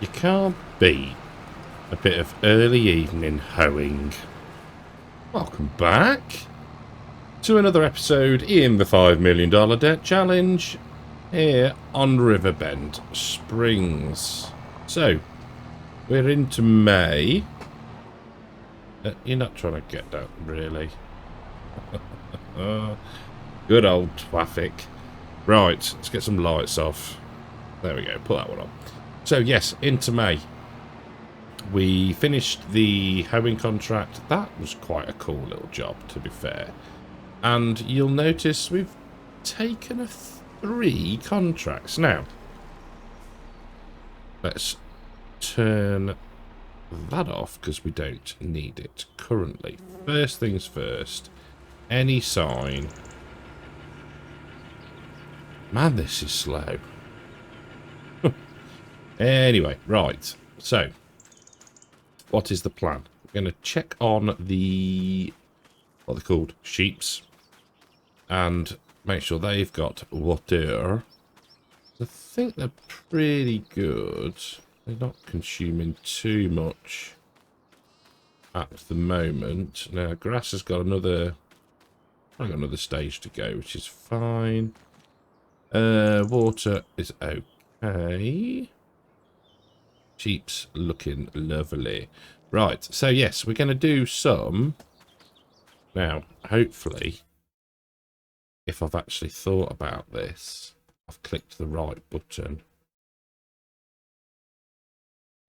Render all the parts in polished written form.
You can't beat a bit of early evening hoeing. Welcome back to another episode in the $5 million Debt Challenge here on Riverbend Springs. So, we're into May. You're not trying to get down, really. Good old traffic. Right, let's get some lights off. There we go, put that one on. So, yes, into May. We finished the hoeing contract. That was quite a cool little job, to be fair. And you'll notice we've taken 3 contracts. Now, let's turn that off because we don't need it currently. First things first, any sign. Man, this is slow. Anyway, right. So, what is the plan? We're going to check on the, what they're called, sheeps, and make sure they've got water. I think they're pretty good. They're not consuming too much at the moment. Now, grass has got another stage to go, which is fine. Water is okay. Sheep's looking lovely. Right, so yes, we're going to do some. Now, hopefully, if I've actually thought about this, I've clicked the right button.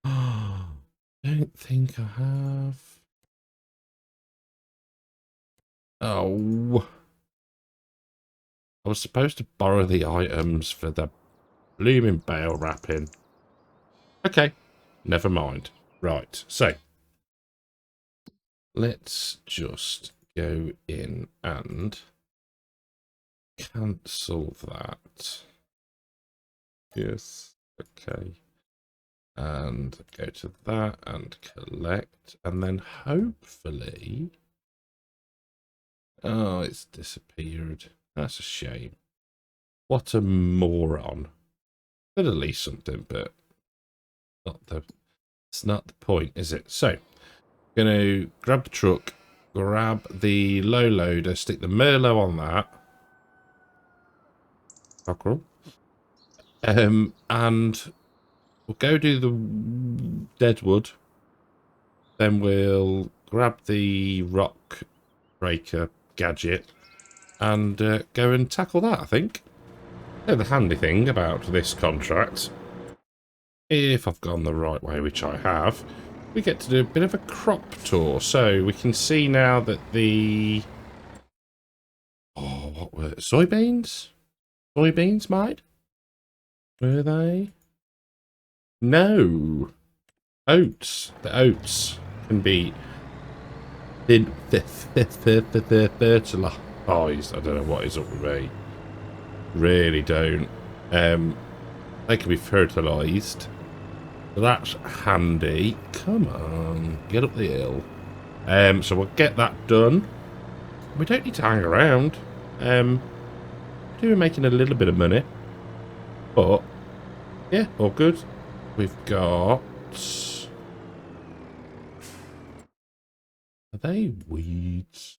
Don't think I have. Oh. I was supposed to borrow the items for the blooming bale wrapping. Okay, never mind. Right, so let's just go in and cancel that. Yes, okay. And go to that and collect. And then hopefully... Oh, it's disappeared. That's a shame. What a moron. But at least something, but it's not the point, is it? So, I'm going to grab the truck, grab the low loader, stick the Merlot on that. Cockerel. And we'll go do the deadwood. Then we'll grab the rock breaker gadget and go and tackle that, I think. Yeah, the handy thing about this contract, if I've gone the right way, which I have, we get to do a bit of a crop tour. So we can see now that the... Oh, what were it? Soybeans? Soybeans, mate? Were they? No. Oats. The oats can be fertilised. I don't know what is up with me. Really don't. They can be fertilised. So that's handy. Come on, get up the hill. So we'll get that done. We don't need to hang around. We're making a little bit of money, but yeah, all good. We've got. Are they weeds?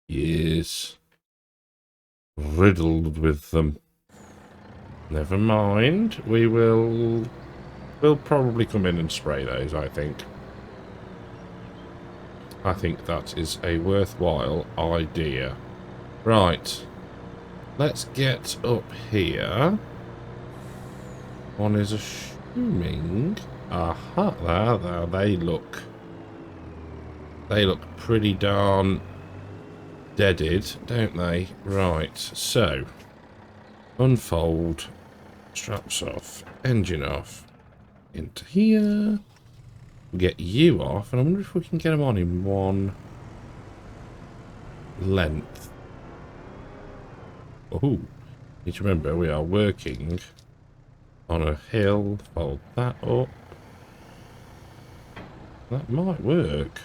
Yes. Riddled with them. Never mind. We'll probably come in and spray those, I think. I think that is a worthwhile idea. Right. Let's get up here. One is assuming... Aha, there, they look pretty darn deaded, don't they? Right, so unfold, straps off, engine off, into here. We'll get you off, and I wonder if we can get them on in one length. Oh, need to remember we are working on a hill. Fold that up. That might work.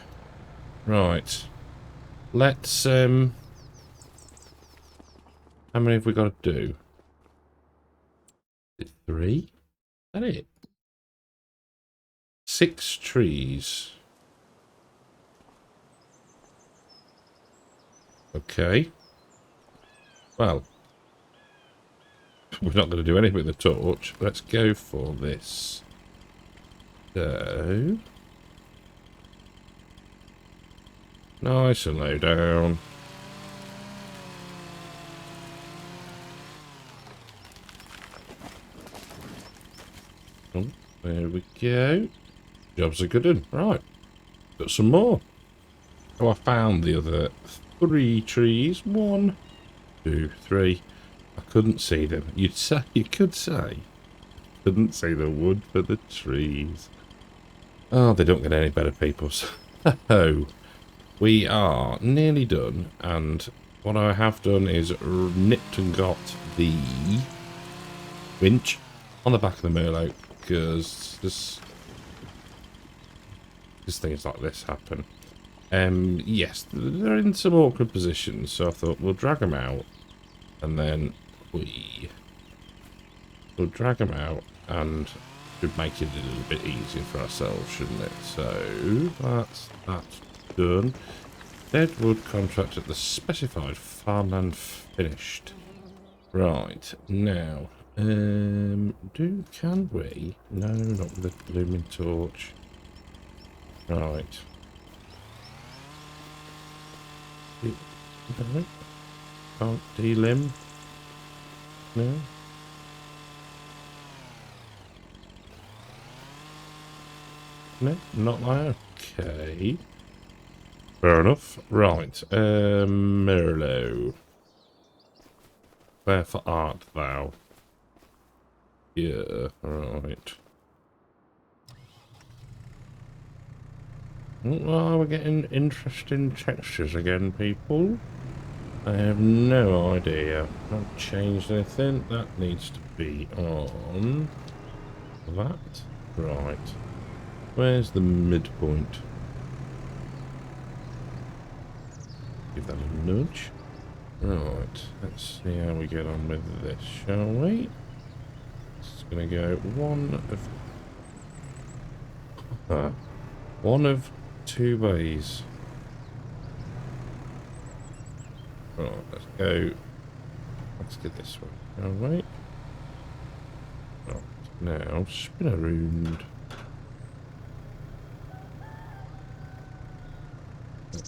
Right. Let's, how many have we got to do? 3. Is that it? 6 trees. Okay. Well, we're not going to do anything with the torch. Let's go for this. So, nice and low down. Oh, there we go. Job's a good one. Right. Got some more. Oh, I found the other 3 trees. 1, 2, 3. I couldn't see them. You could say. Couldn't see the wood for the trees. Oh, they don't get any better, people. So, we are nearly done. And what I have done is nipped and got the winch on the back of the Merlot. Because things like this happen. Yes, they're in some awkward positions, so I thought we'll drag them out, and then we'll drag them out, and should make it a little bit easier for ourselves, shouldn't it? So that's done. Deadwood contract at the specified farmland finished. Right now, can we? No, not with the blooming torch. Right. No. Can't delimb. No. No, not that. Okay. Fair enough. Right. Merlot. Wherefore art thou? Yeah, right. Oh, we're getting interesting textures again, people. I have no idea. I've changed anything. That needs to be on that. Right. Where's the midpoint? Give that a nudge. Right. Let's see how we get on with this, shall we? It's going to go one of 2 ways. Right, let's go. Let's get this one, shall we? Right, now spin around.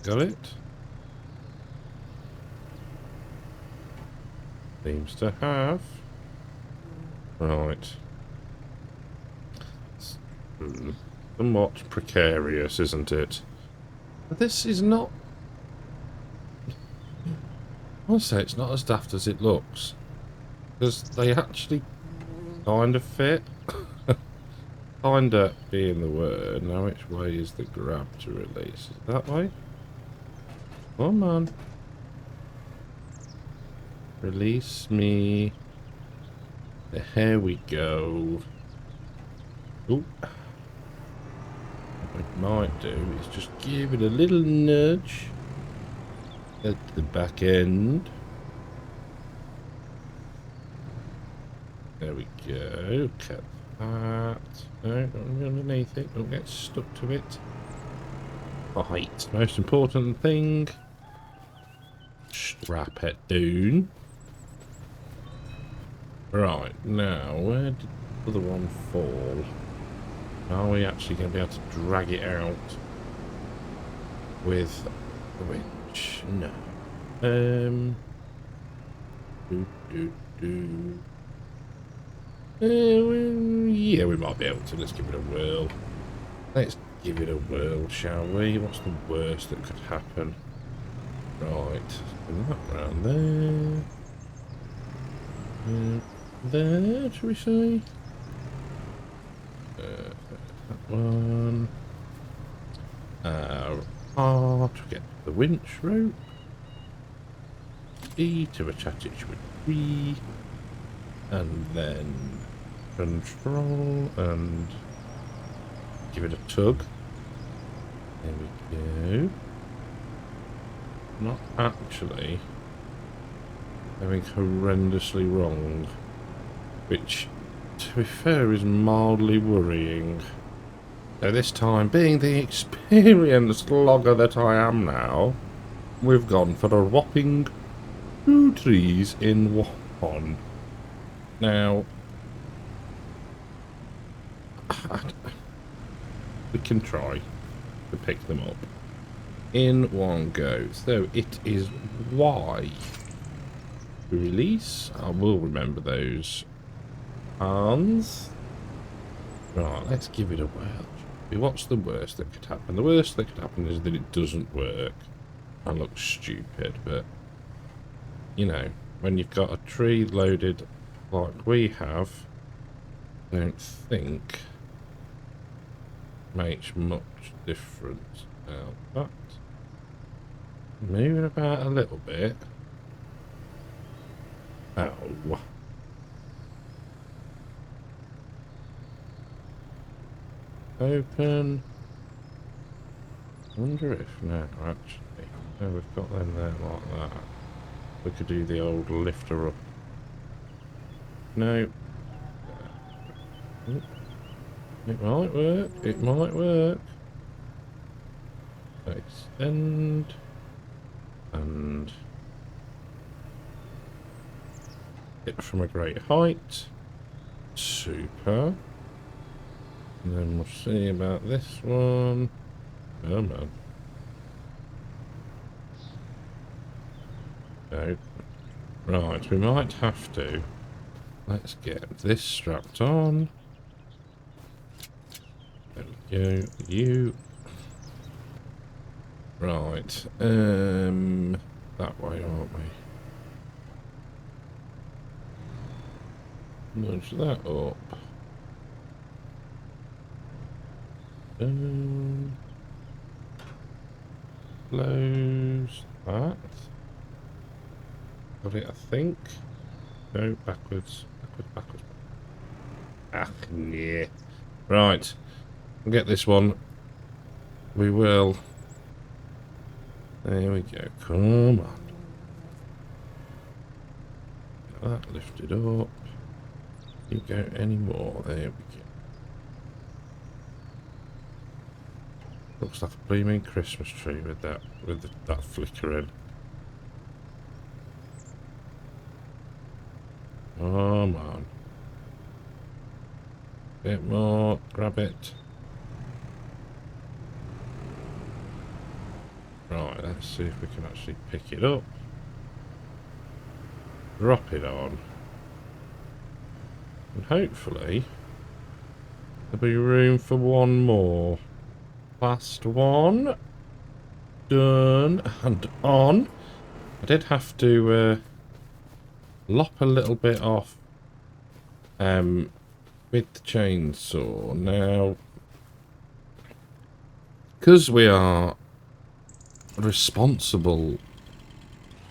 Got it. Seems to have. Right. Somewhat precarious, isn't it? But this is not... I'll say it's not as daft as it looks. Because they actually kind of fit. Kinda being the word. Now which way is the grab to release? Is it that way? Come on. Release me. Here we go. Ooh. What I might do is just give it a little nudge at the back end. There we go. Cut that. No, don't go underneath it. Don't get stuck to it. Right. Most important thing. Strap it down. Right, now, where did the other one fall? Are we actually going to be able to drag it out with the winch? No. Yeah, we might be able to. Let's give it a whirl. Let's give it a whirl, shall we? What's the worst that could happen? Right, spin that round there. There, shall we say? That one. R to get the winch rope. E to attach it to a tree. And then control and give it a tug. There we go. Not actually going horrendously wrong, which to be fair, is mildly worrying. So this time, being the experienced logger that I am now, we've gone for a whopping 2 trees in one. Now, we can try to pick them up in one go. So it is Y. Release. I will remember those. Hands. Right, let's give it a whirl. What's the worst that could happen? The worst that could happen is that it doesn't work. I look stupid, but you know, when you've got a tree loaded like we have, I don't think makes much difference. Now that moving about a little bit. Ow. Open. I wonder if now actually, no, we've got them there like that. We could do the old lifter up. No. It might work. It might work. Extend. And hit from a great height. Super. And then we'll see about this one. Oh man. No. Right, we might have to. Let's get this strapped on. There we go. You. Right. That way, aren't we? Nudge that up. Close that. Got it, I think. Go backwards. Backwards. Ah, yeah. Right. We'll get this one. We will. There we go. Come on. Get that lifted up. You go any more. There we go. Looks like a blooming Christmas tree with that flickering. Come on. Bit more. Grab it. Right, let's see if we can actually pick it up. Drop it on. And hopefully there'll be room for one more. Last one. Done and on. I did have to lop a little bit off with the chainsaw. Now, because we are responsible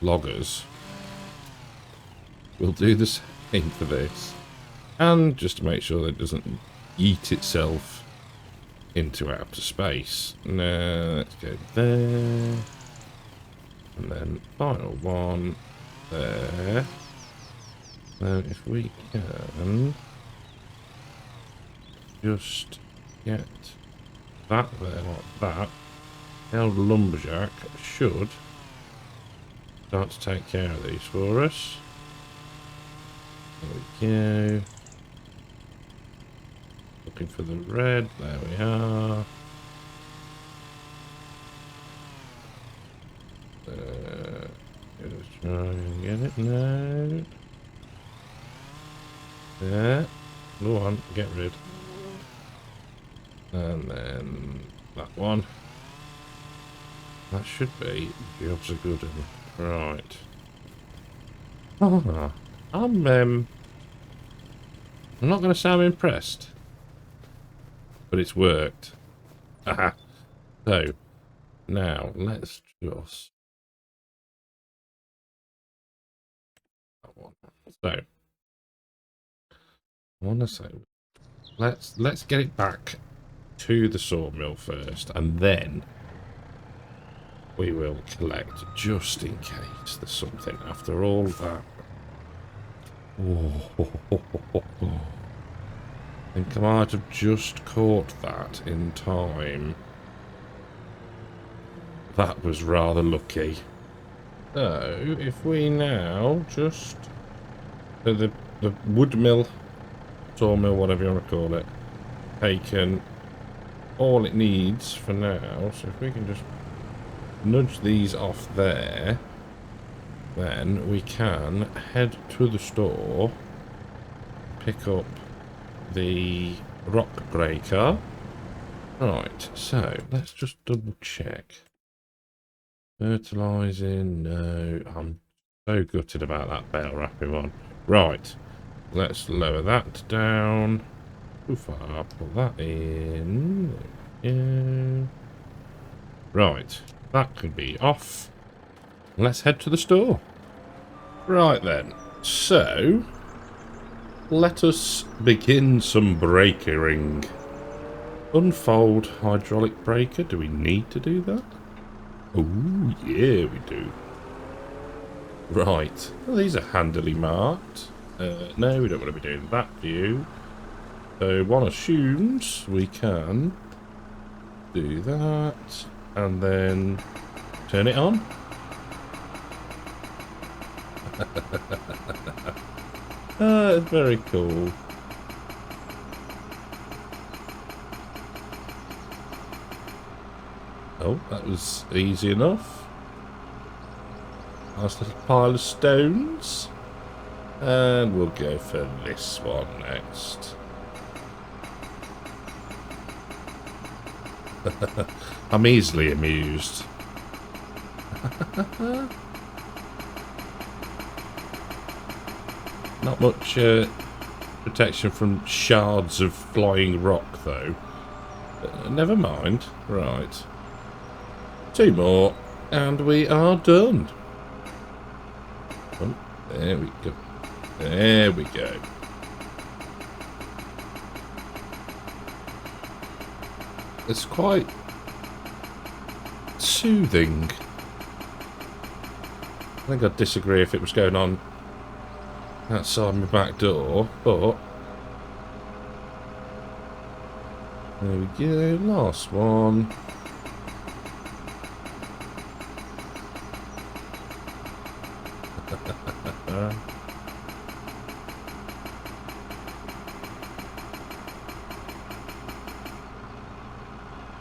loggers, we'll do the same for this. And just to make sure that it doesn't yeet itself into outer space. Now, let's go there. And then final one there. Now, if we can just get that there like that, the old lumberjack should start to take care of these for us. There we go. Looking for the red. There we are. Let's try and get it now. There. Go on, get rid. And then that one. That should be jobs are good. Right. Ah, I'm not going to say I'm impressed, but it's worked. Aha. So now let's just that one. So I want to say let's get it back to the sawmill first, and then we will collect just in case there's something after all that. Oh. think I might have just caught that in time. That was rather lucky. So, if we now just... So the wood mill, sawmill, whatever you want to call it, taken all it needs for now. So if we can just nudge these off there, then we can head to the store, pick up the rock breaker. Right, so let's just double check. Fertilising, no. I'm so gutted about that bale wrapping one. Right, let's lower that down. Too far, pull that in. Yeah. Right, that could be off. Let's head to the store. Right then, so let us begin some breakering. Unfold hydraulic breaker. Do we need to do that? Oh, yeah, we do. Right. Well, these are handily marked. No, we don't want to be doing that view. So one assumes we can do that and then turn it on. It's very cool. Oh, that was easy enough. Nice little pile of stones. And we'll go for this one next. I'm easily amused. Not much protection from shards of flying rock, though. Never mind. Right. 2 more, and we are done. Oh, there we go. There we go. It's quite soothing. I think I'd disagree if it was going on outside my back door, but there we go, last one.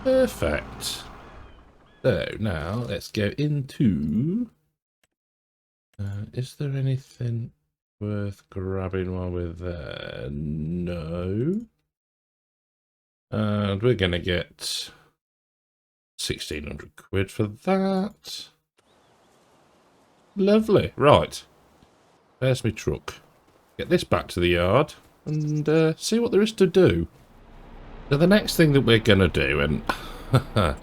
Perfect. So now let's go into... is there anything worth grabbing while we're there? No. And we're going to get 1,600 quid for that. Lovely. Right. There's my truck. Get this back to the yard and see what there is to do. So the next thing that we're going to do, and I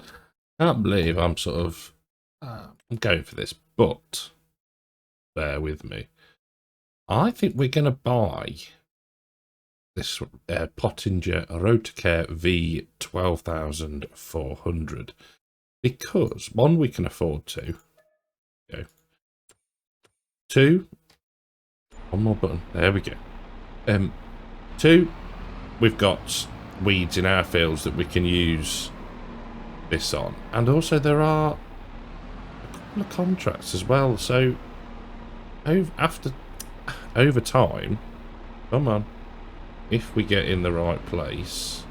can't believe I'm sort of... I'm going for this, but bear with me. I think we're going to buy this Pottinger Rotocare V12400 because, one, we can afford to. Go. 2, one more button. There we go. 2, we've got weeds in our fields that we can use this on, and also there are a couple of contracts as well. So over time, come on, if we get in the right place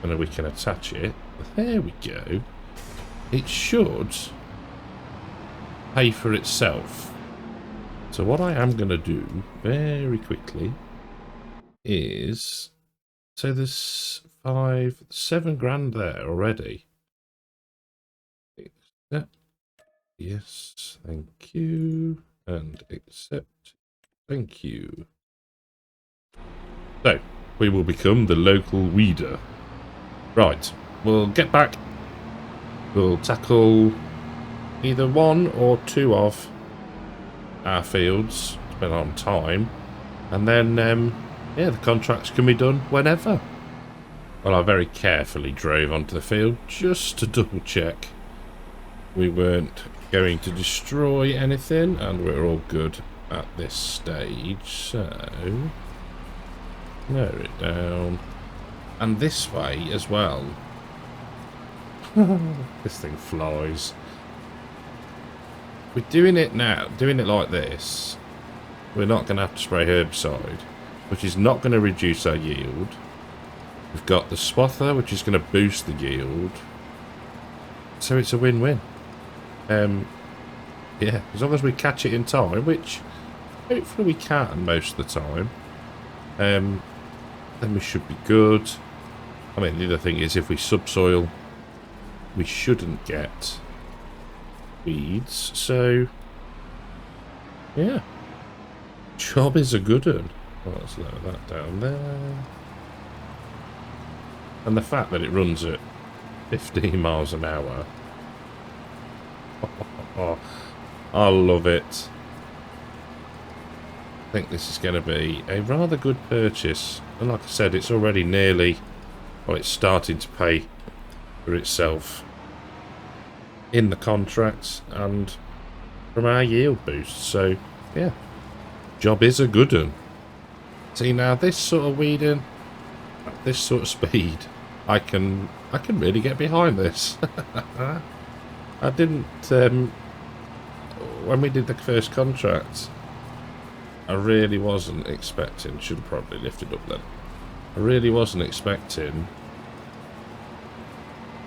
and we can attach it, there we go, it should pay for itself. So what I am going to do very quickly is, so there's 7 grand there already. Accept. Yes, thank you. And accept. Thank you. So, we will become the local weeder. Right, we'll get back. We'll tackle either 1 or 2 of our fields, depending on time. And then, yeah, the contracts can be done whenever. Well, I very carefully drove onto the field just to double check we weren't going to destroy anything, and we're all good at this stage. So Lower it down. And this way as well. This thing flies. We're doing it now, doing it like this. We're not going to have to spray herbicide, which is not going to reduce our yield. We've got the swather, which is going to boost the yield. So it's a win-win. Yeah, as long as we catch it in time, which hopefully we can most of the time, then we should be good. I mean, the other thing is if we subsoil, we shouldn't get weeds. So, yeah. Job is a good one. Well, let's lower that down there. And the fact that it runs at 15 miles an hour. Oh, I love it. I think this is going to be a rather good purchase. And like I said, it's already nearly... Well, it's starting to pay for itself in the contracts and from our yield boost. So, yeah. Job is a good one. See, now this sort of weeding, at this sort of speed, I can really get behind this. I didn't, when we did the first contract, I really wasn't expecting, should have probably lifted up then. I really wasn't expecting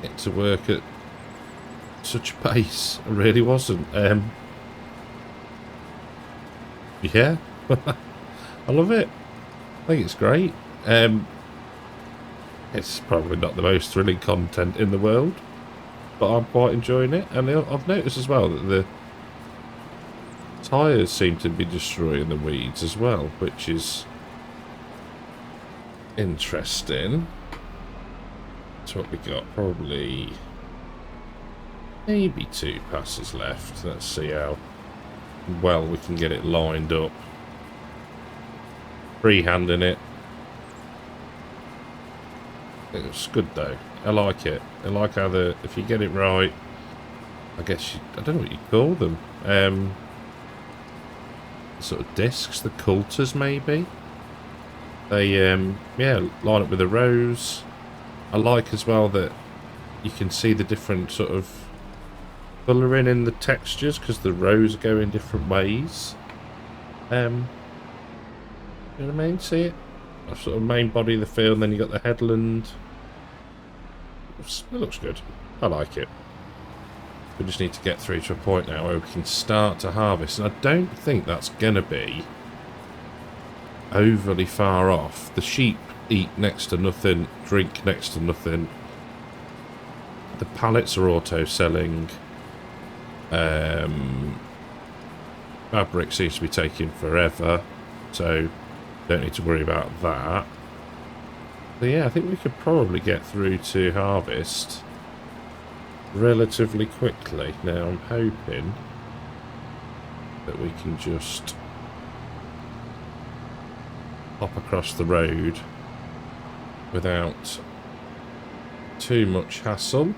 it to work at such a pace. I really wasn't. Yeah, I love it. I think it's great. It's probably not the most thrilling content in the world, but I'm quite enjoying it. And I've noticed as well that the tyres seem to be destroying the weeds as well, which is interesting. So what we got? Probably maybe 2 passes left. Let's see how well we can get it lined up. Freehanding it. It's good though. I like it. I like how if you get it right, I guess I don't know what you call them. Sort of discs, the coulters maybe. They yeah, line up with the rows. I like as well that you can see the different sort of colouring in the textures because the rows go in different ways. You know what I mean? See it? A sort of main body of the field, and then you got the headland. It looks good. I like it. We just need to get through to a point now where we can start to harvest, and I don't think that's going to be overly far off. The sheep eat next to nothing, drink next to nothing. The pallets are auto-selling. Fabric seems to be taking forever, so don't need to worry about that. So yeah, I think we could probably get through to harvest relatively quickly. Now I'm hoping that we can just hop across the road without too much hassle.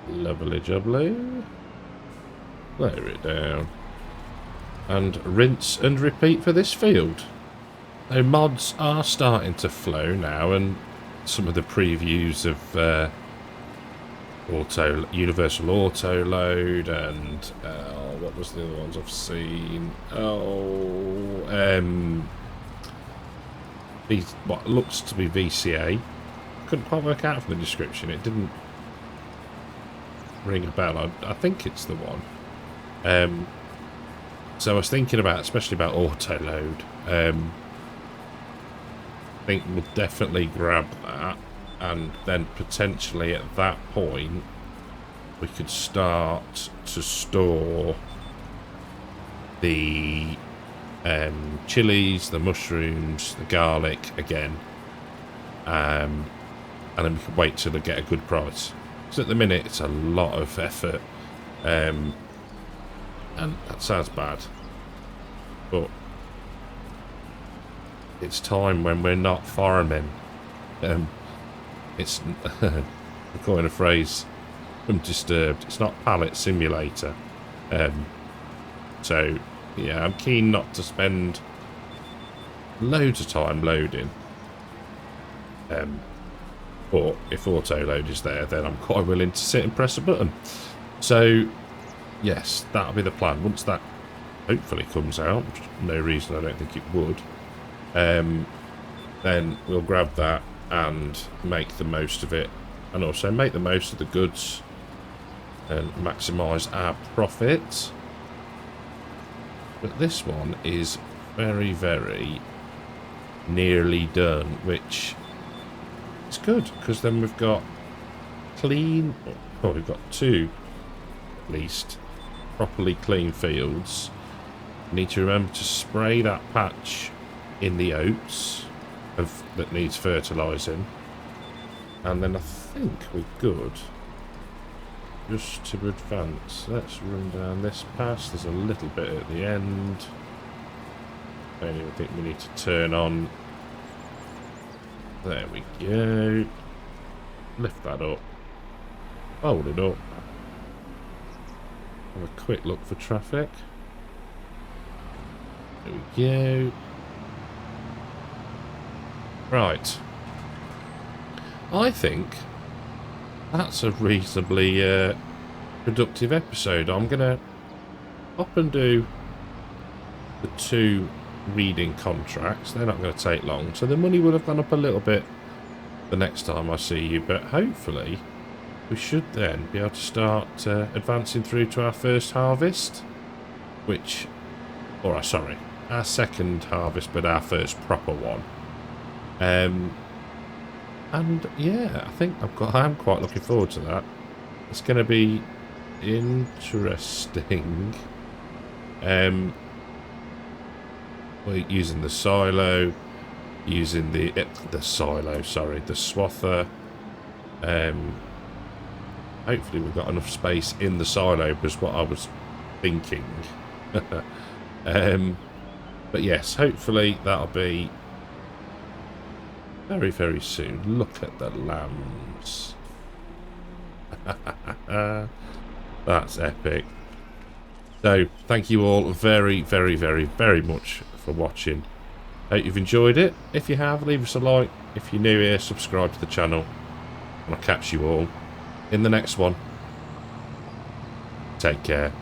Lovely jubbly. Lower it down. And rinse and repeat for this field. Now mods are starting to flow now, and some of the previews of universal auto load and what was the other ones I've seen? What looks to be VCA. Couldn't quite work out from the description. It didn't ring a bell. I think it's the one. So I was thinking about, especially about auto load. I think we'll definitely grab that, and then potentially at that point we could start to store the chilies, the mushrooms, the garlic again, and then we can wait till they get a good price. Because at the minute it's a lot of effort, and that sounds bad, but it's time when we're not farming. It's I'm calling a phrase from Disturbed. It's not Pallet Simulator. So yeah, I'm keen not to spend loads of time loading. But if auto load is there, then I'm quite willing to sit and press a button. So yes, that'll be the plan. Once that hopefully comes out, no reason I don't think it would, then we'll grab that and make the most of it, and also make the most of the goods and maximise our profit. But this one is very, very nearly done, which is good, because then we've got clean, well, we've got two at least properly clean fields. Need to remember to spray that patch in the oats that needs fertilising, and then I think we're good just to advance. Let's run down this pass. There's a little bit at the end. I don't even think we need to turn on. There we go. Lift that up. Hold it up. Have a quick look for traffic. There we go. Right. I think that's a reasonably productive episode. I'm going to up and do the 2 reading contracts. They're not going to take long, so the money will have gone up a little bit the next time I see you, but hopefully we should then be able to start advancing through to our first harvest, which, or sorry, our second harvest, but our first proper one. And yeah, I think I'm quite looking forward to that. It's going to be interesting. We're using the silo, using the silo, sorry, the swather. Hopefully we've got enough space in the silo, was what I was thinking. But yes, hopefully that'll be very, very soon. Look at the lambs. That's epic. So, thank you all very, very, very, very much for watching. Hope you've enjoyed it. If you have, leave us a like. If you're new here, subscribe to the channel. And I'll catch you all in the next one. Take care.